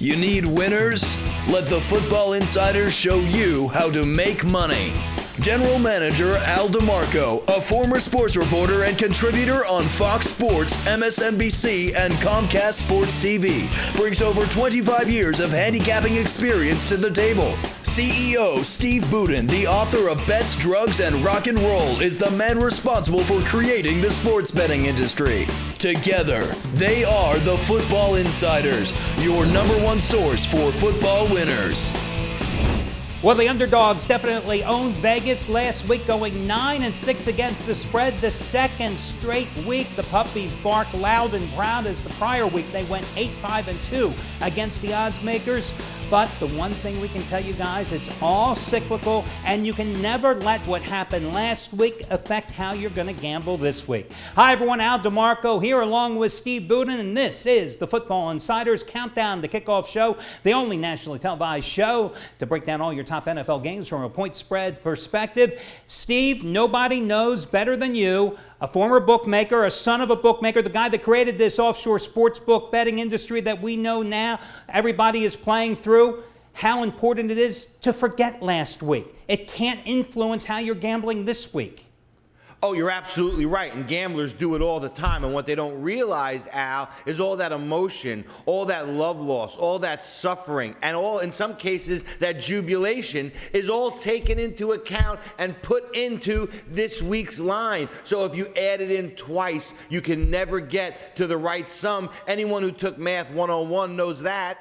You need winners? Let the Football Insiders show you how to make money. General Manager Al DeMarco, a former sports reporter and contributor on Fox Sports, MSNBC, and Comcast Sports TV, brings over 25 years of handicapping experience to the table. CEO Steve Budin, the author of Bets, Drugs, and Rock and Roll, is the man responsible for creating the sports betting industry. Together, they are the Football Insiders, your number one source for football winners. Well, the underdogs definitely owned Vegas last week, going 9-6 against the spread. The second straight week, the puppies bark loud and proud, as the prior week they went 8-5-2 against the odds makers. But the one thing we can tell you guys, it's all cyclical, and you can never let what happened last week affect how you're going to gamble this week. Hi, everyone. Al DeMarco here along with Steve Budin, and this is the Football Insiders Countdown to Kickoff Show, the only nationally televised show to break down all your top NFL games from a point spread perspective. Steve, nobody knows better than you, a former bookmaker, a son of a bookmaker, the guy that created this offshore sports book betting industry that we know now everybody is playing through, how important it is to forget last week. It can't influence how you're gambling this week. Oh, you're absolutely right, and gamblers do it all the time, and what they don't realize, Al, is all that emotion, all that love loss, all that suffering, and all, in some cases, that jubilation is all taken into account and put into this week's line. So if you add it in twice, you can never get to the right sum. Anyone who took Math 101 knows that.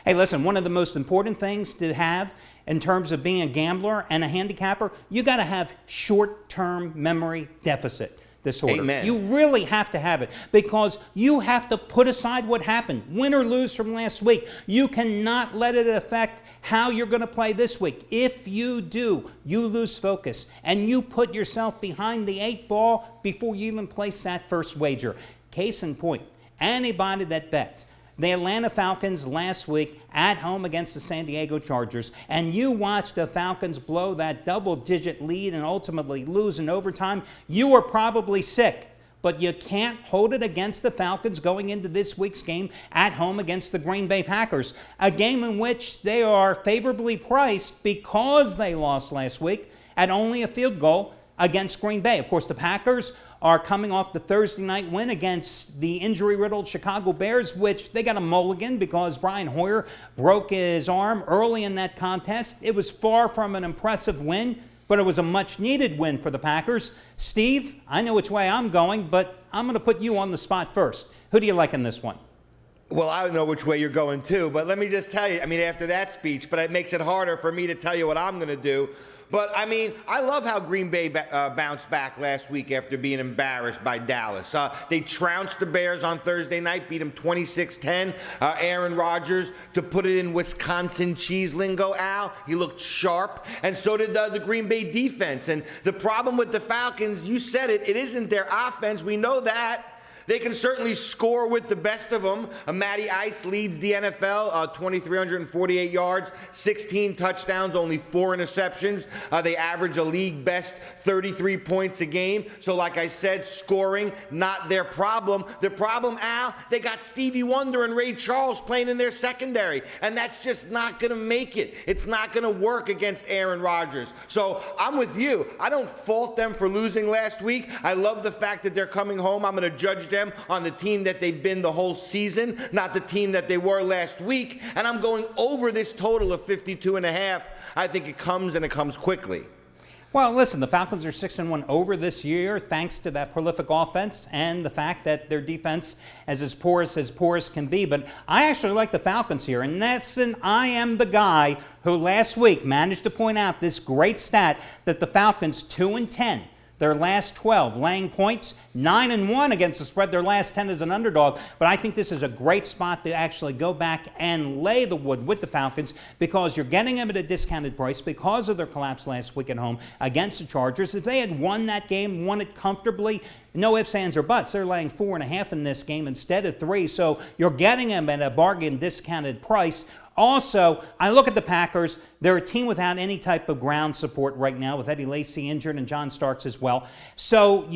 Hey, listen, one of the most important things to have in terms of being a gambler and a handicapper, you got to have short-term memory deficit disorder. Amen. You really have to have it, because you have to put aside what happened, win or lose from last week. You cannot let it affect how you're going to play this week. If you do, you lose focus, and you put yourself behind the 8 ball before you even place that first wager. Case in point, anybody that bet the Atlanta Falcons last week at home against the San Diego Chargers, and you watched the Falcons blow that double-digit lead and ultimately lose in overtime, you were probably sick. But you can't hold it against the Falcons going into this week's game at home against the Green Bay Packers, a game in which they are favorably priced because they lost last week at only a field goal against Green Bay. Of course, the Packers are coming off the Thursday night win against the injury-riddled Chicago Bears, which they got a mulligan because Brian Hoyer broke his arm early in that contest. It was far from an impressive win, but it was a much-needed win for the Packers. Steve, I know which way I'm going, but I'm going to put you on the spot first. Who do you like in this one? Well, I know which way you're going, too, but let me just tell you, after that speech, but it makes it harder for me to tell you what I'm going to do. But, I love how Green Bay bounced back last week after being embarrassed by Dallas. They trounced the Bears on Thursday night, beat them 26-10. Aaron Rodgers, to put it in Wisconsin cheese lingo, Al, he looked sharp, and so did the Green Bay defense. And the problem with the Falcons, you said it, it isn't their offense. We know that. They can certainly score with the best of them. Matty Ice leads the NFL, 2,348 yards, 16 touchdowns, only 4 interceptions. They average a league best 33 points a game. So like I said, scoring, not their problem. The problem, Al, they got Stevie Wonder and Ray Charles playing in their secondary, and that's just not going to make it. It's not going to work against Aaron Rodgers. So I'm with you. I don't fault them for losing last week. I love the fact that they're coming home. I'm going to judge them on the team that they've been the whole season, not the team that they were last week. And I'm going over this total of 52.5. I think it comes quickly. Well, listen, the Falcons are 6-1 over this year thanks to that prolific offense and the fact that their defense is as porous can be. But I actually like the Falcons here. And I am the guy who last week managed to point out this great stat that the Falcons 2-10. Their last 12 laying points, 9-1 against the spread. Their last 10 as an underdog. But I think this is a great spot to actually go back and lay the wood with the Falcons, because you're getting them at a discounted price because of their collapse last week at home against the Chargers. If they had won that game, won it comfortably, no ifs, ands, or buts. They're laying 4.5 in this game instead of 3. So you're getting them at a bargain discounted price. Also, I look at the Packers. They're a team without any type of ground support right now, with Eddie Lacy injured and John Starks as well. So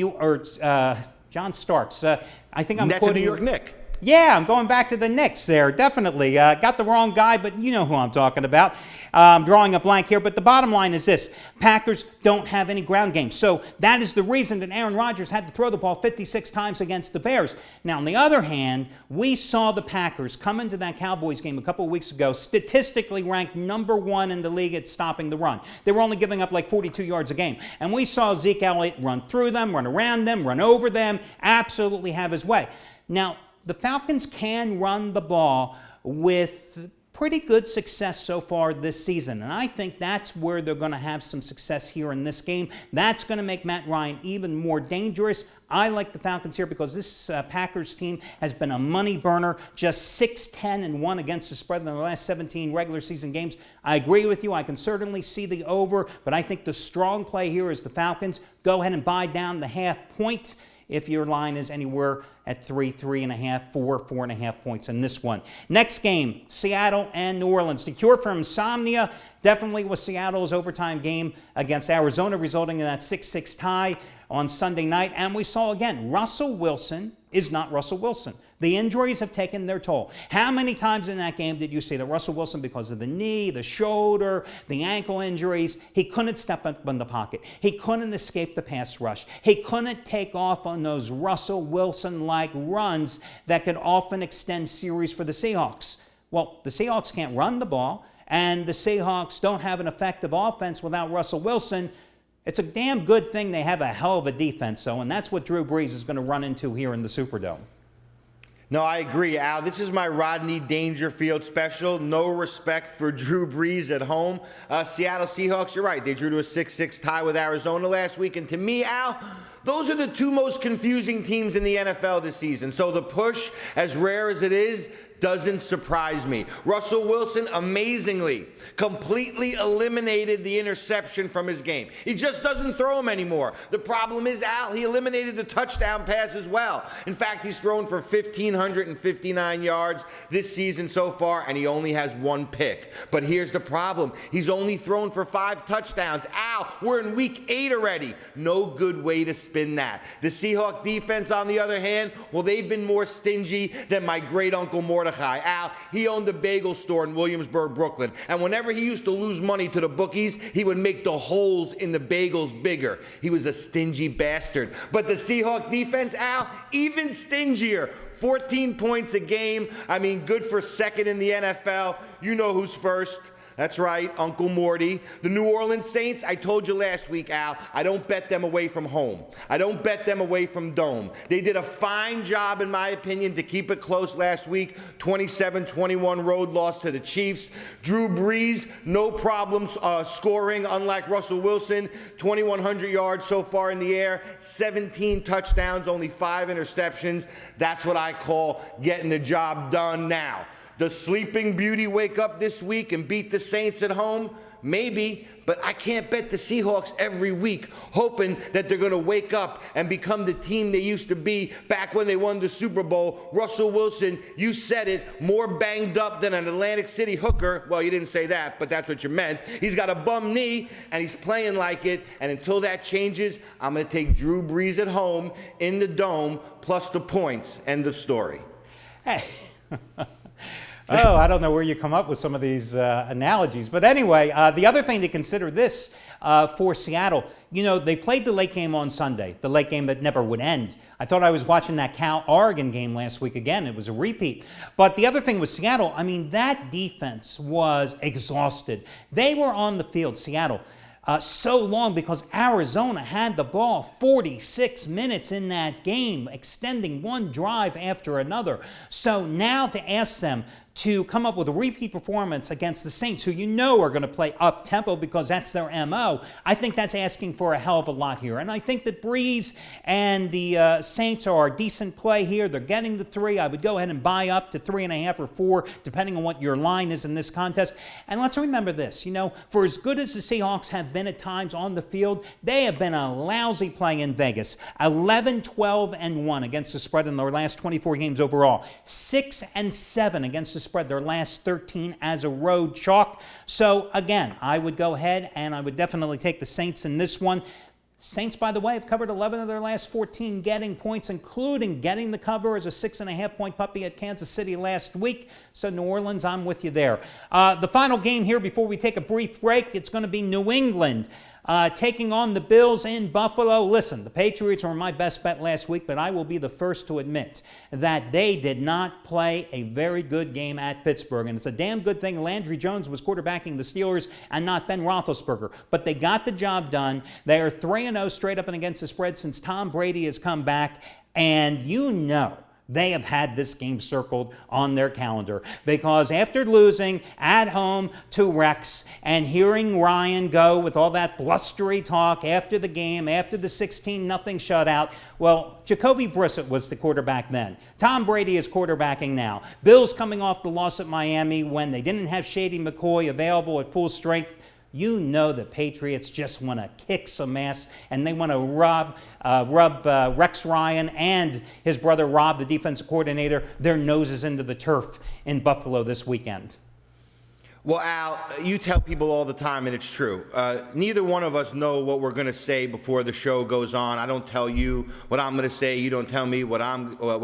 John Starks. I think I'm That's quoting a New York Knick. Yeah, I'm going back to the Knicks there, definitely. Got the wrong guy, but you know who I'm talking about. Drawing a blank here, but the bottom line is this. Packers don't have any ground game. So that is the reason that Aaron Rodgers had to throw the ball 56 times against the Bears. Now, on the other hand, we saw the Packers come into that Cowboys game a couple of weeks ago, statistically ranked number 1 in the league at stopping the run. They were only giving up like 42 yards a game. And we saw Zeke Elliott run through them, run around them, run over them, absolutely have his way. Now, the Falcons can run the ball with pretty good success so far this season, and I think that's where they're going to have some success here in this game. That's going to make Matt Ryan even more dangerous. I like the Falcons here because this Packers team has been a money burner, just 6-10-1 against the spread in the last 17 regular season games. I agree with you. I can certainly see the over, but I think the strong play here is the Falcons. Go ahead and buy down the half point if your line is anywhere at 3, 3.5, 4, 4.5 points in this one. Next game, Seattle and New Orleans. The cure for insomnia definitely was Seattle's overtime game against Arizona, resulting in that 6-6 tie on Sunday night. And we saw again, Russell Wilson is not Russell Wilson. The injuries have taken their toll. How many times in that game did you see that Russell Wilson, because of the knee, the shoulder, the ankle injuries, he couldn't step up in the pocket. He couldn't escape the pass rush. He couldn't take off on those Russell Wilson-like runs that could often extend series for the Seahawks. Well, the Seahawks can't run the ball, and the Seahawks don't have an effective offense without Russell Wilson. It's a damn good thing they have a hell of a defense, though, and that's what Drew Brees is going to run into here in the Superdome. No, I agree, Al. This is my Rodney Dangerfield special. No respect for Drew Brees at home. Seattle Seahawks, you're right. They drew to a 6-6 tie with Arizona last week. And to me, Al, those are the two most confusing teams in the NFL this season. So the push, as rare as it is, doesn't surprise me. Russell Wilson, amazingly, completely eliminated the interception from his game. He just doesn't throw them anymore. The problem is, Al, he eliminated the touchdown pass as well. In fact, he's thrown for 1,559 yards this season so far, and he only has 1 pick. But here's the problem. He's only thrown for 5 touchdowns. Al, we're in week 8 already. No good way to spin that. The Seahawk defense, on the other hand, well, they've been more stingy than my great-uncle Mordecai. Al, he owned a bagel store in Williamsburg, Brooklyn. And whenever he used to lose money to the bookies, he would make the holes in the bagels bigger. He was a stingy bastard. But the Seahawk defense, Al, even stingier. 14 points a game. I mean, good for second in the NFL. You know who's first. That's right, Uncle Morty. The New Orleans Saints, I told you last week, Al, I don't bet them away from home. I don't bet them away from Dome. They did a fine job, in my opinion, to keep it close last week. 27-21 road loss to the Chiefs. Drew Brees, no problems scoring, unlike Russell Wilson. 2,100 yards so far in the air. 17 touchdowns, only 5 interceptions. That's what I call getting the job done now. Does Sleeping Beauty wake up this week and beat the Saints at home? Maybe, but I can't bet the Seahawks every week, hoping that they're going to wake up and become the team they used to be back when they won the Super Bowl. Russell Wilson, you said it, more banged up than an Atlantic City hooker. Well, you didn't say that, but that's what you meant. He's got a bum knee, and he's playing like it, and until that changes, I'm going to take Drew Brees at home in the Dome, plus the points. End of story. Hey. Oh, I don't know where you come up with some of these analogies. But anyway, the other thing to consider this for Seattle, you know, they played the late game on Sunday, the late game that never would end. I thought I was watching that Cal-Oregon game last week again. It was a repeat. But the other thing with Seattle, I mean, that defense was exhausted. They were on the field, Seattle, so long because Arizona had the ball 46 minutes in that game, extending one drive after another. So now to ask them to come up with a repeat performance against the Saints, who you know are going to play up-tempo because that's their M.O., I think that's asking for a hell of a lot here. And I think that Brees and the Saints are a decent play here. They're getting the 3. I would go ahead and buy up to 3.5 or 4, depending on what your line is in this contest. And let's remember this, you know, for as good as the Seahawks have been at times on the field, they have been a lousy play in Vegas. 11-12-1 against the spread in their last 24 games overall. 6-7 against the spread their last 13 as a road chalk. So again, I would go ahead and I would definitely take the Saints in this one. Saints, by the way, have covered 11 of their last 14 getting points, including getting the cover as a 6.5-point puppy at Kansas City last week. So New Orleans, I'm with you there. The final game here before we take a brief break, it's going to be New England taking on the Bills in Buffalo. Listen, the Patriots were my best bet last week, but I will be the first to admit that they did not play a very good game at Pittsburgh. And it's a damn good thing Landry Jones was quarterbacking the Steelers and not Ben Roethlisberger. But they got the job done. They are 3-0 straight up and against the spread since Tom Brady has come back. And you know, they have had this game circled on their calendar because after losing at home to Rex and hearing Ryan go with all that blustery talk after the game, after the 16-0 shutout, well, Jacoby Brissett was the quarterback then. Tom Brady is quarterbacking now. Bills coming off the loss at Miami when they didn't have Shady McCoy available at full strength. You know the Patriots just want to kick some ass, and they want to rub Rex Ryan and his brother Rob, the defensive coordinator, their noses into the turf in Buffalo this weekend. Well, Al, you tell people all the time, and it's true. Neither one of us know what we're going to say before the show goes on. I don't tell you what I'm going to say. You don't tell me what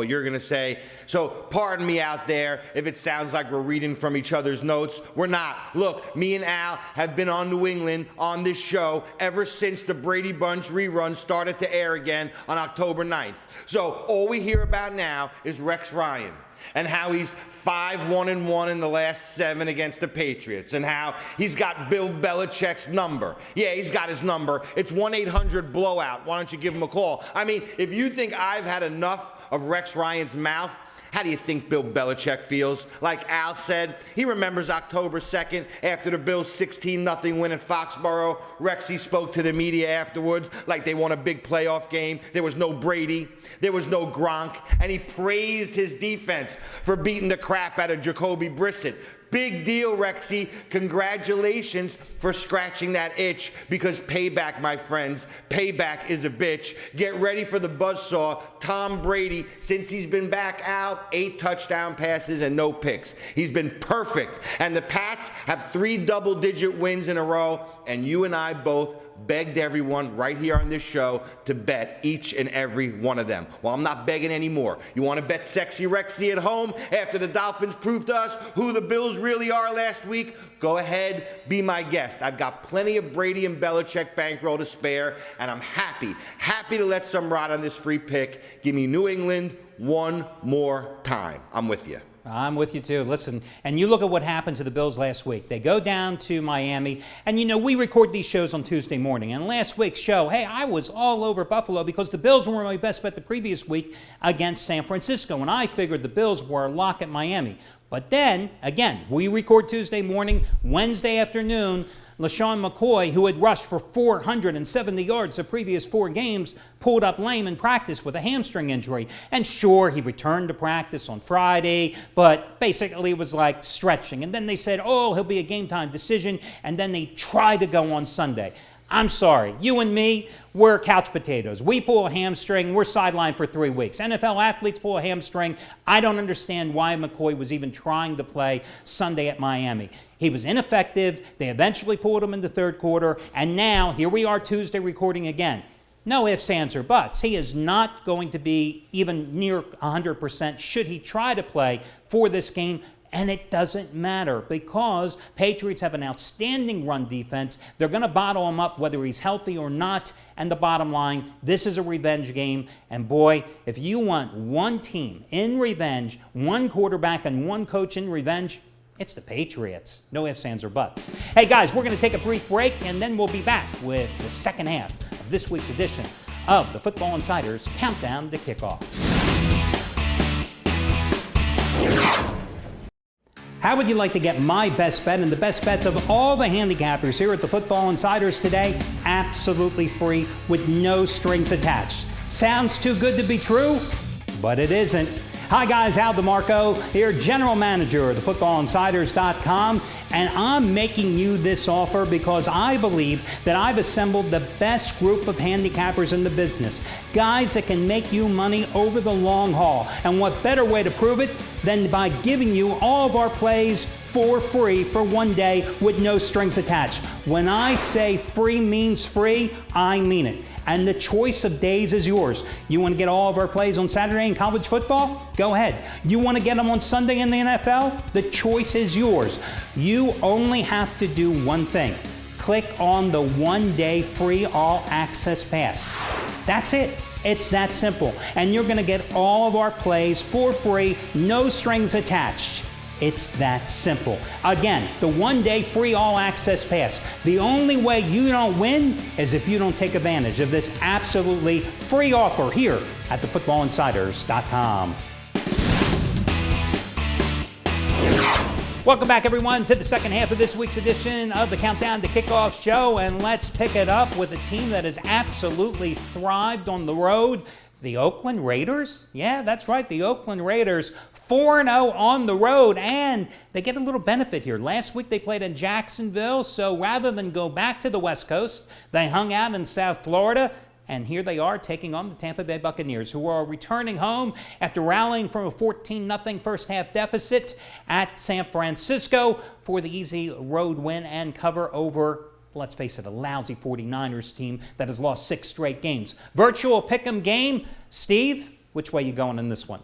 you're going to say. So pardon me out there if it sounds like we're reading from each other's notes. We're not. Look, me and Al have been on New England on this show ever since the Brady Bunch rerun started to air again on October 9th. So all we hear about now is Rex Ryan, and how he's 5-1-1 in the last 7 against the Patriots, and how he's got Bill Belichick's number. Yeah, he's got his number. It's 1-800-BLOWOUT. Why don't you give him a call? I mean, if you think I've had enough of Rex Ryan's mouth, how do you think Bill Belichick feels? Like Al said, he remembers October 2nd after the Bills' 16-0 win at Foxborough. Rexy spoke to the media afterwards like they won a big playoff game. There was no Brady. There was no Gronk. And he praised his defense for beating the crap out of Jacoby Brissett. Big deal, Rexy. Congratulations for scratching that itch, because payback, my friends, payback is a bitch. Get ready for the buzzsaw. Tom Brady, since he's been back out, 8 touchdown passes and no picks. He's been perfect. And the Pats have 3 double-digit wins in a row, and you and I both begged everyone right here on this show to bet each and every one of them. Well, I'm not begging anymore. You want to bet Sexy Rexy at home after the Dolphins proved to us who the Bills really are last week? Go ahead, be my guest. I've got plenty of Brady and Belichick bankroll to spare, and I'm happy to let some ride on this free pick. Give me New England one more time. I'm with you. I'm with you too. Listen, and you look at what happened to the Bills last week. They go down to Miami, and you know, we record these shows on Tuesday morning. And last week's show, hey, I was all over Buffalo because the Bills were my best bet the previous week against San Francisco, and I figured the Bills were a lock at Miami. But then, again, we record Tuesday morning, Wednesday afternoon, LaShawn McCoy, who had rushed for 470 yards the previous 4 games, pulled up lame in practice with a hamstring injury. And sure, he returned to practice on Friday, but basically it was like stretching. And then they said, oh, he'll be a game-time decision, and then they tried to go on Sunday. I'm sorry, you and me, we're couch potatoes. We pull a hamstring, we're sidelined for 3 weeks. NFL athletes pull a hamstring. I don't understand why McCoy was even trying to play Sunday at Miami. He was ineffective. They eventually pulled him in the third quarter, and now here we are Tuesday recording again. No ifs, ands, or buts. He is not going to be even near 100% should he try to play for this game. And it doesn't matter because Patriots have an outstanding run defense. They're going to bottle him up whether he's healthy or not. And the bottom line, this is a revenge game. And boy, if you want one team in revenge, one quarterback and one coach in revenge, it's the Patriots. No ifs, ands, or buts. Hey guys, we're going to take a brief break and then we'll be back with the second half of this week's edition of the Football Insiders Countdown to Kickoff. How would you like to get my best bet and the best bets of all the handicappers here at the Football Insiders today? Absolutely free with no strings attached. Sounds too good to be true? But it isn't. Hi guys, Al DeMarco here, General Manager of thefootballinsiders.com, and I'm making you this offer because I believe that I've assembled the best group of handicappers in the business. Guys that can make you money over the long haul. And what better way to prove it than by giving you all of our plays for free for 1 day with no strings attached. When I say free means free, I mean it. And the choice of days is yours. You want to get all of our plays on Saturday in college football? Go ahead. You want to get them on Sunday in the NFL? The choice is yours. You only have to do one thing. Click on the 1 day free all access pass. That's it. It's that simple. And you're going to get all of our plays for free, no strings attached. It's that simple. Again, the 1 day free all access pass. The only way you don't win is if you don't take advantage of this absolutely free offer here at thefootballinsiders.com. Welcome back, everyone, to the second half of this week's edition of the Countdown to Kickoff show. And let's pick it up with a team that has absolutely thrived on the road. The Oakland Raiders? Yeah, that's right, the Oakland Raiders. 4-0 on the road, and they get a little benefit here. Last week they played in Jacksonville, so rather than go back to the West Coast, they hung out in South Florida, and here they are taking on the Tampa Bay Buccaneers, who are returning home after rallying from a 14-0 first-half deficit at San Francisco for the easy road win and cover over, let's face it, a lousy 49ers team that has lost 6 straight games. Virtual pick'em game. Steve, which way you going in this one?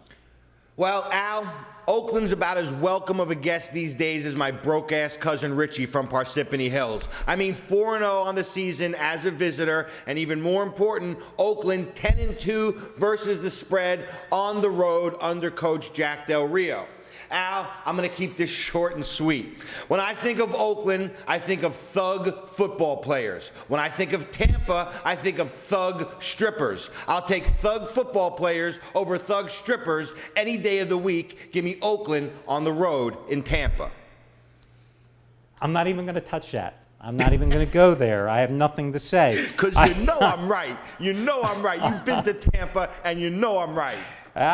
Well, Al, Oakland's about as welcome of a guest these days as my broke-ass cousin Richie from Parsippany Hills. I mean, 4-0 on the season as a visitor, and even more important, Oakland 10-2 versus the spread on the road under Coach Jack Del Rio. Al, I'm going to keep this short and sweet. When I think of Oakland, I think of thug football players. When I think of Tampa, I think of thug strippers. I'll take thug football players over thug strippers any day of the week. Give me Oakland on the road in Tampa. I'm not even going to touch that. I'm not even going to go there. I have nothing to say. Because you know I'm right. You know I'm right. You've been to Tampa, and you know I'm right.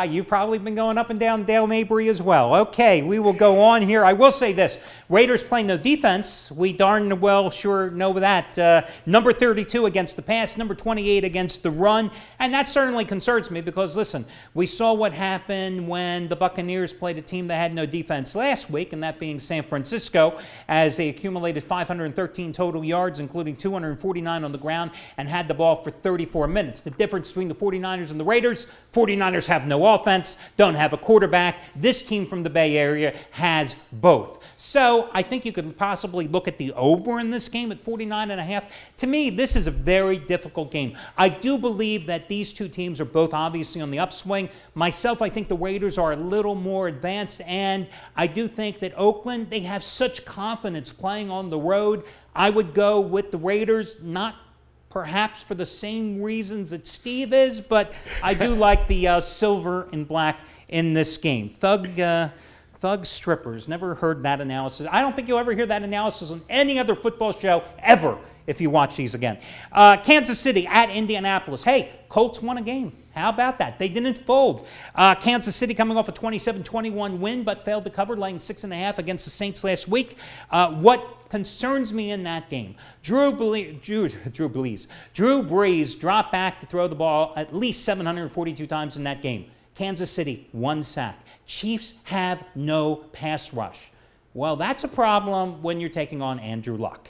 You've probably been going up and down Dale Mabry as well. Okay, we will go on here. I will say this. Raiders playing no defense. We darn well sure know that. Number 32 against the pass, number 28 against the run. And that certainly concerns me because, listen, we saw what happened when the Buccaneers played a team that had no defense last week, and that being San Francisco, as they accumulated 513 total yards, including 249 on the ground, and had the ball for 34 minutes. The difference between the 49ers and the Raiders, 49ers have no offense, don't have a quarterback. This team from the Bay Area has both. So I think you could possibly look at the over in this game at 49.5. To me, this is a very difficult game. I do believe that these two teams are both obviously on the upswing. Myself, I think the Raiders are a little more advanced, and I do think that Oakland, they have such confidence playing on the road. I would go with the Raiders, not perhaps for the same reasons that Steve is, but I do like the silver and black in this game. Thug strippers. Never heard that analysis. I don't think you'll ever hear that analysis on any other football show ever if you watch these again. Kansas City at Indianapolis. Hey, Colts won a game. How about that? They didn't fold. Kansas City coming off a 27-21 win, but failed to cover, laying 6.5 against the Saints last week. What concerns me in that game, Drew Brees dropped back to throw the ball at least 742 times in that game. Kansas City, 1 sack. Chiefs have no pass rush. Well, that's a problem when you're taking on Andrew Luck.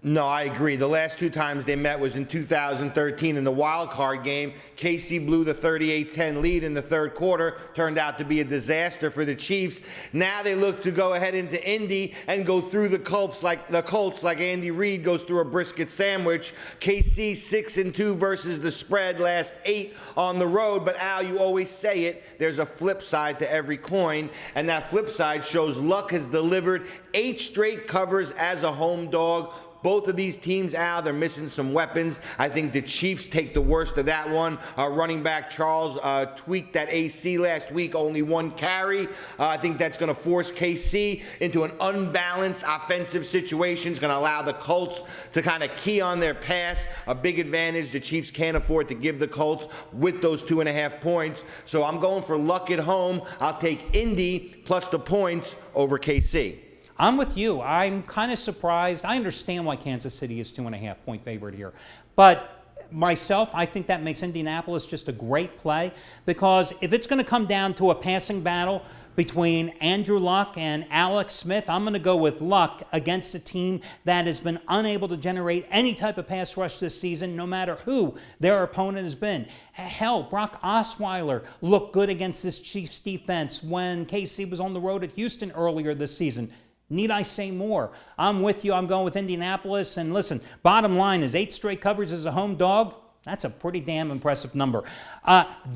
No, I agree. The last 2 times they met was in 2013 in the wild card game. KC blew the 38-10 lead in the third quarter. Turned out to be a disaster for the Chiefs. Now they look to go ahead into Indy and go through the Colts like Andy Reid goes through a brisket sandwich. KC 6-2 versus the spread, last 8 on the road. But Al, you always say it, there's a flip side to every coin, and that flip side shows Luck has delivered 8 straight covers as a home dog. Both of these teams, Al, they're missing some weapons. I think the Chiefs take the worst of that one. Running back Charles tweaked that AC last week, only 1 carry. I think that's going to force KC into an unbalanced offensive situation. It's going to allow the Colts to kind of key on their pass. A big advantage the Chiefs can't afford to give the Colts with those 2.5 points. So I'm going for Luck at home. I'll take Indy plus the points over KC. I'm with you. I'm kind of surprised. I understand why Kansas City is 2.5 point favorite here. But myself, I think that makes Indianapolis just a great play because if it's going to come down to a passing battle between Andrew Luck and Alex Smith. I'm going to go with Luck against a team that has been unable to generate any type of pass rush this season, no matter who their opponent has been. Hell, Brock Osweiler looked good against this Chiefs defense when KC was on the road at Houston earlier this season. Need I say more? I'm with you. I'm going with Indianapolis. And listen, bottom line is 8 straight covers as a home dog. That's a pretty damn impressive number.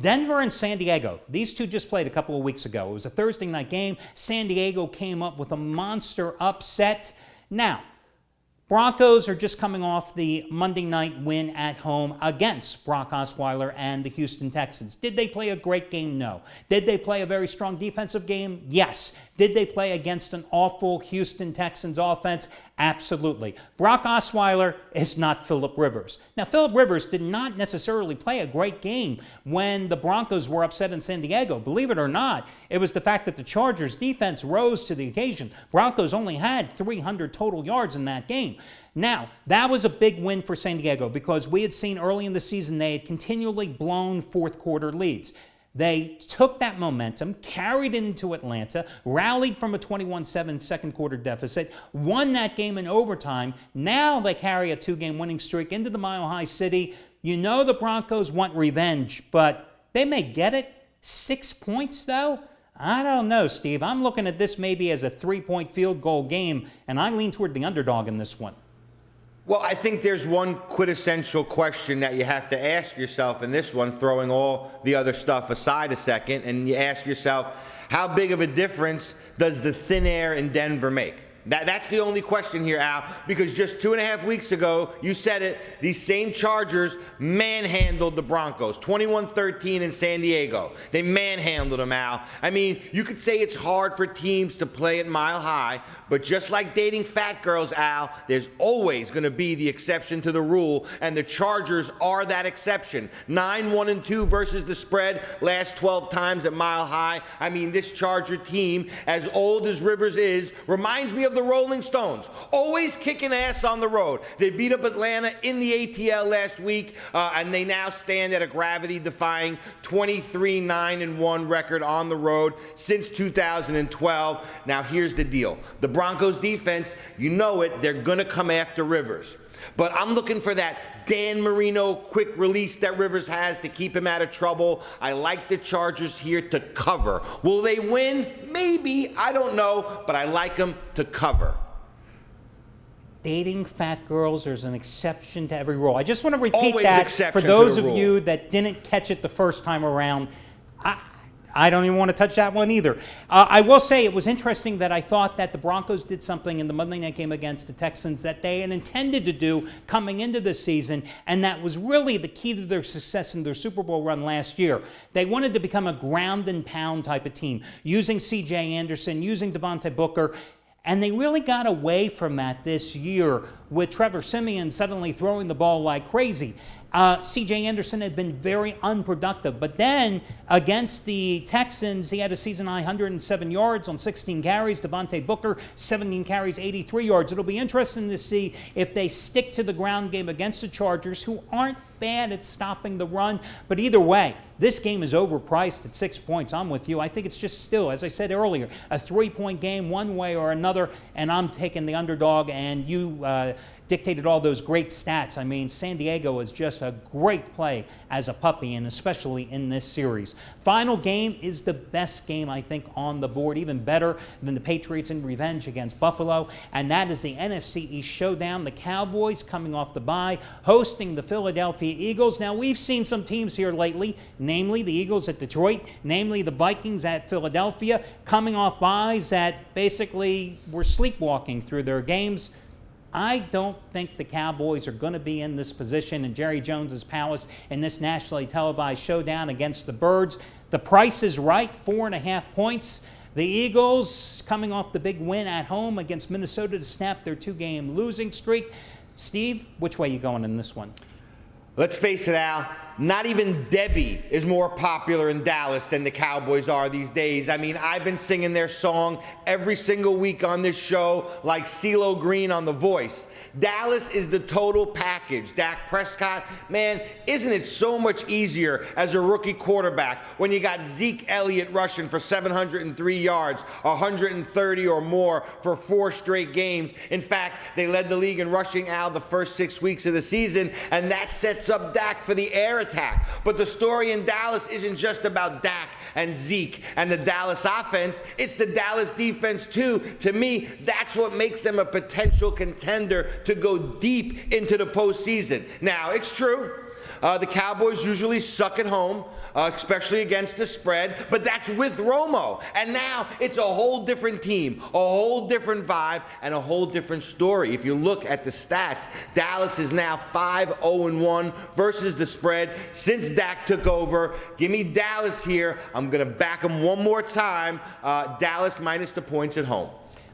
Denver and San Diego. These two just played a couple of weeks ago. It was a Thursday night game. San Diego came up with a monster upset. Now, Broncos are just coming off the Monday night win at home against Brock Osweiler and the Houston Texans. Did they play a great game? No. Did they play a very strong defensive game? Yes. Did they play against an awful Houston Texans offense? Absolutely. Brock Osweiler is not Phillip Rivers. Now, Phillip Rivers did not necessarily play a great game when the Broncos were upset in San Diego. Believe it or not, it was the fact that the Chargers defense rose to the occasion. Broncos only had 300 total yards in that game. Now, that was a big win for San Diego because we had seen early in the season they had continually blown fourth quarter leads. They took that momentum, carried it into Atlanta, rallied from a 21-7 second quarter deficit, won that game in overtime. Now they carry a 2-game winning streak into the Mile High City. You know the Broncos want revenge, but they may get it. 6 points, though? I don't know, Steve. I'm looking at this maybe as a 3-point field goal game, and I lean toward the underdog in this one. Well, I think there's one quintessential question that you have to ask yourself in this one, throwing all the other stuff aside a second, and you ask yourself, how big of a difference does the thin air in Denver make? That's the only question here, Al, because just 2.5 weeks ago, you said it, these same Chargers manhandled the Broncos, 21-13 in San Diego. They manhandled them, Al. I mean, you could say it's hard for teams to play at Mile High, but just like dating fat girls, Al, there's always going to be the exception to the rule, and the Chargers are that exception. 9-1-2 versus the spread last 12 times at Mile High. I mean, this Charger team, as old as Rivers is, reminds me of the Rolling Stones, always kicking ass on the road. They beat up Atlanta in the ATL last week, and they now stand at a gravity-defying 23-9-1 record on the road since 2012. Now, here's the deal. The Broncos defense, you know it, they're going to come after Rivers. But I'm looking for that Dan Marino quick release that Rivers has to keep him out of trouble. I like the Chargers here to cover. Will they win? Maybe. I don't know. But I like them to cover. Dating fat girls, there's an exception to every rule. I just want to repeat Always that exception for those to the of rule. you that didn't catch it the first time around. I don't even want to touch that one either. I will say it was interesting that I thought that the Broncos did something in the Monday night game against the Texans that they had intended to do coming into the season, and that was really the key to their success in their Super Bowl run last year. They wanted to become a ground and pound type of team, using C.J. Anderson, using Devontae Booker, and they really got away from that this year with Trevor Siemian suddenly throwing the ball like crazy. C.J. Anderson had been very unproductive, but then against the Texans, he had a season-high 107 yards on 16 carries. Devontae Booker, 17 carries, 83 yards. It'll be interesting to see if they stick to the ground game against the Chargers, who aren't bad at stopping the run. But either way, this game is overpriced at 6 points. I'm with you. I think it's just still, as I said earlier, a 3-point game one way or another, and I'm taking the underdog, and you dictated all those great stats. I mean, San Diego is just a great play as a puppy, and especially in this series. Final game is the best game, I think, on the board, even better than the Patriots in revenge against Buffalo, and that is the NFC East showdown. The Cowboys coming off the bye, hosting the Philadelphia Eagles. Now, we've seen some teams here lately, namely the Eagles at Detroit, namely the Vikings at Philadelphia, coming off byes that basically were sleepwalking through their games. I don't think the Cowboys are going to be in this position in Jerry Jones's palace in this nationally televised showdown against the Birds. The price is right, 4.5 points. The Eagles coming off the big win at home against Minnesota to snap their 2-game losing streak. Steve, which way are you going in this one? Let's face it, Al. Not even Debbie is more popular in Dallas than the Cowboys are these days. I mean, I've been singing their song every single week on this show like CeeLo Green on The Voice. Dallas is the total package. Dak Prescott, man, isn't it so much easier as a rookie quarterback when you got Zeke Elliott rushing for 703 yards, 130 or more for 4 straight games. In fact, they led the league in rushing, Al, the first 6 weeks of the season, and that sets up Dak for the air attack. But the story in Dallas isn't just about Dak and Zeke and the Dallas offense. It's the Dallas defense too. To me, that's what makes them a potential contender to go deep into the postseason. Now, it's true. The Cowboys usually suck at home, especially against the spread, but that's with Romo. And now it's a whole different team, a whole different vibe, and a whole different story. If you look at the stats, Dallas is now 5-0-1 versus the spread since Dak took over. Give me Dallas here. I'm going to back them one more time. Dallas minus the points at home.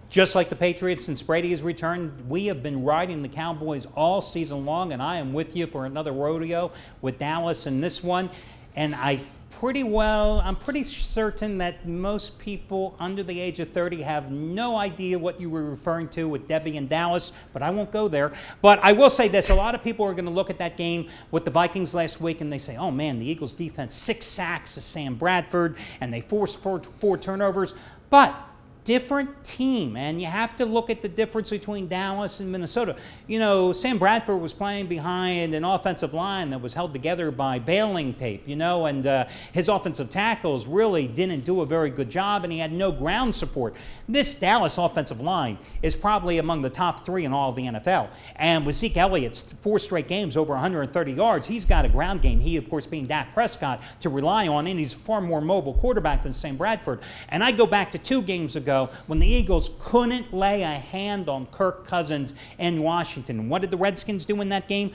Just like the Patriots, since Brady has returned, we have been riding the Cowboys all season long, and I am with you for another rodeo with Dallas in this one. And I'm pretty certain that most people under the age of 30 have no idea what you were referring to with Debbie and Dallas, but I won't go there. But I will say this, a lot of people are going to look at that game with the Vikings last week and they say, oh man, the Eagles defense, 6 sacks to Sam Bradford, and they forced 4 turnovers. But different team, and you have to look at the difference between Dallas and Minnesota. You know, Sam Bradford was playing behind an offensive line that was held together by baling tape, and his offensive tackles really didn't do a very good job, and he had no ground support. This Dallas offensive line is probably among the top 3 in all of the NFL, and with Zeke Elliott's 4 straight games over 130 yards, he's got a ground game, he of course being Dak Prescott, to rely on, and he's a far more mobile quarterback than Sam Bradford. And I go back to 2 games ago when the Eagles couldn't lay a hand on Kirk Cousins in Washington. What did the Redskins do in that game?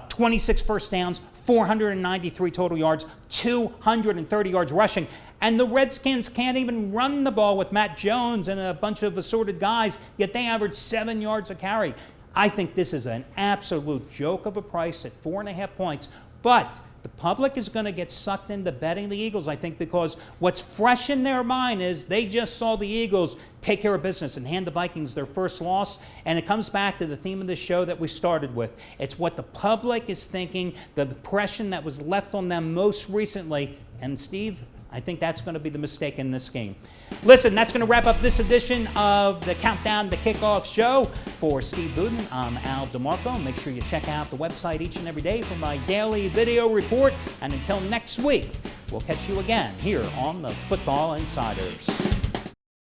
26 first downs, 493 total yards, 230 yards rushing. And the Redskins can't even run the ball with Matt Jones and a bunch of assorted guys, yet they average 7 yards a carry. I think this is an absolute joke of a price at 4.5 points, but the public is going to get sucked into betting the Eagles, I think, because what's fresh in their mind is they just saw the Eagles take care of business and hand the Vikings their first loss. And it comes back to the theme of the show that we started with. It's what the public is thinking, the impression that was left on them most recently. And Steve, I think that's going to be the mistake in this game. Listen, that's going to wrap up this edition of the Countdown to Kickoff show. For Steve Budin, I'm Al DeMarco. Make sure you check out the website each and every day for my daily video report. And until next week, we'll catch you again here on the Football Insiders.